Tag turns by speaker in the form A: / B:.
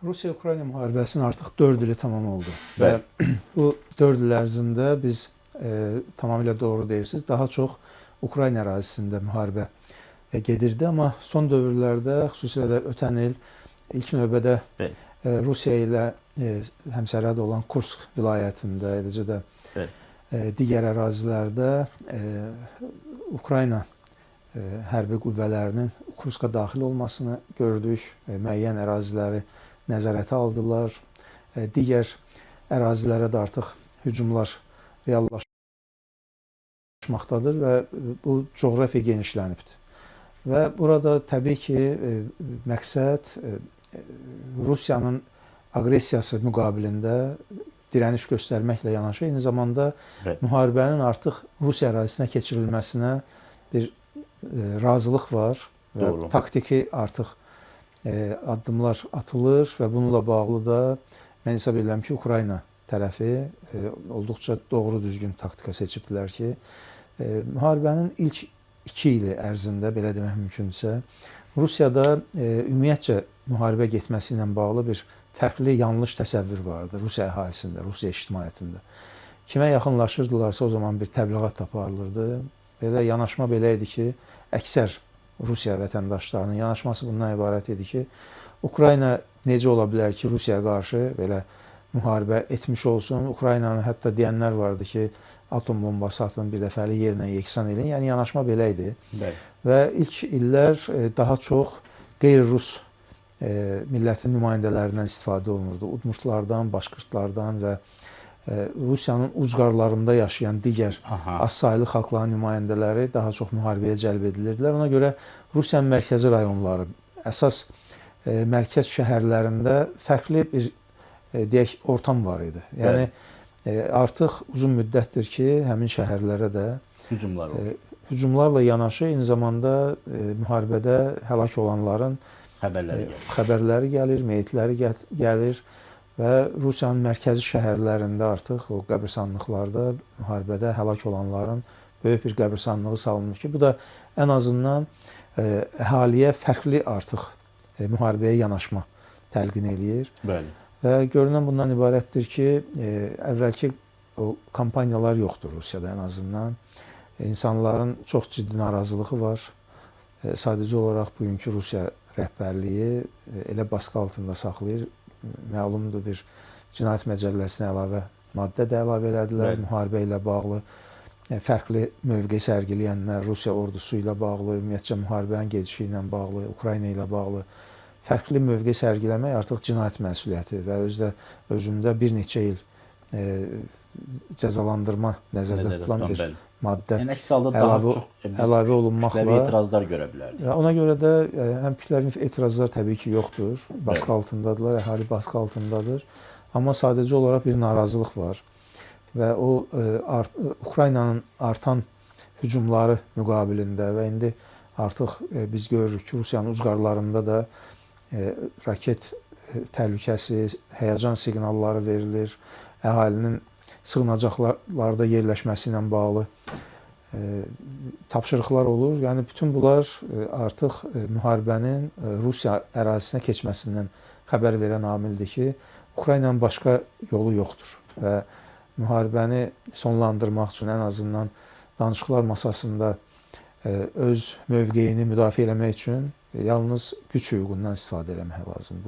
A: Rusiya-Ukrayna müharibəsinin artıq 4 ili tamam oldu.
B: Bəli.
A: Və bu 4 il ərzində biz tamamilə doğru deyirsiniz, daha çox Ukrayna ərazisində müharibə gedirdi. Amma son dövrlərdə, xüsusilə də ötən il ilk növbədə Rusiya ilə həmsərhəd olan Kursk vilayətində, eləcə də digər ərazilərdə Ukrayna hərbi qüvvələrinin Kurska daxil olmasını gördük. Müəyyən əraziləri nəzarətə aldılar. Digər ərazilərə də artıq hücumlar reallaşmaqdadır və bu coğrafiya genişlənibdir. Və burada təbii ki, məqsəd Rusiyanın aqressiyası müqabilində dirəniş göstərməklə yanaşı, eyni zamanda müharibənin artıq Rusiya ərazisinə keçirilməsinə bir razılıq var və taktiki artıq addımlar atılır və bununla bağlı da mən hesab edirəm ki, Ukrayna tərəfi olduqca doğru düzgün taktika seçibdilər ki, müharibənin ilk 2 ili ərzində, belə demək mümkündürsə, Rusiyada ümumiyyətcə müharibə getməsi ilə bağlı bir fərqli, yanlış təsəvvür vardı Rusiya əhalisində, Rusiya ictimaiyyətində. Kimə yaxınlaşırdılarsa o zaman bir təbliğat aparılırdı. Belə yanaşma belə idi ki, əksər Rusiya vətəndaşlarının yanaşması bundan ibarət idi ki, Ukrayna necə ola bilər ki, Rusiyaya qarşı belə müharibə etmiş olsun. Ukraynanın hətta deyənlər vardı ki, atom bombası atın, bir dəfəli yerlə yeksan edin. Yəni yanaşma belə idi. Və ilk illər daha çox qeyri-Rus millətin nümayəndələrindən istifadə olunurdu. Udmurtlardan, Başqırtlardan və Rusiyanın ucqarlarında yaşayan digər az saylı xalqların nümayəndələri daha çox müharibəyə cəlb edilirdilər. Ona görə Rusiyanın mərkəzi rayonları, əsas mərkəz şəhərlərində fərqli bir deyək, ortam var idi. Yəni artıq uzun müddətdir ki, həmin şəhərlərə də hücumlarla yanaşı, eyni zamanda müharibədə həlak olanların xəbərləri gəlir, meyitləri gəlir və Rusiyanın mərkəzi şəhərlərində artıq o qəbirstanlıqlarda müharibədə həlak olanların böyük bir qəbirstanlığı salınır ki, bu da ən azından əhaliyə fərqli artıq müharibəyə yanaşma təlqin eləyir. Və görünən bundan ibarətdir ki, əvvəlki o kampaniyalar yoxdur Rusiyada ən azından. İnsanların çox ciddi narazılığı var. Sadəcə olaraq bugünkü Rusiya rəhbərliyi elə baskı altında saxlayır. Məlumdur, bir cinayət məcəlləsinə əlavə maddə də əlavə elədilər. Müharibə ilə bağlı fərqli mövqe sərgiləyənlər, Rusiya ordusu ilə bağlı, ümumiyyətcə müharibənin gedişi ilə bağlı, Ukrayna ilə bağlı fərqli mövqe sərgiləmək artıq cinayət məsuliyyəti və özündə bir neçə il cəzalandırma nəzərdə tutulan bir maddə əlavə olunmaqla
B: etirazlar görə bilərdi.
A: Ona görə də həm kütləvi etirazlar təbii ki, yoxdur. Baskı altındadılar, əhali baskı altındadır. Amma sadəcə olaraq bir narazılıq var. Və o Ukraynanın artan hücumları müqabilində və indi artıq biz görürük ki, Rusiyanın ucqarlarında da raket təhlükəsi, həyəcan siqnalları verilir, əhalinin sığınacaqlarda yerləşməsi ilə bağlı tapşırıqlar olur. Yəni bütün bunlar artıq müharibənin Rusiya ərazisinə keçməsindən xəbər verən amildir ki, Ukraynanın başqa yolu yoxdur və müharibəni sonlandırmaq üçün ən azından danışıqlar masasında öz mövqeyini müdafiə etmək üçün yalnız güc hüququndan istifadə etmək lazımdır.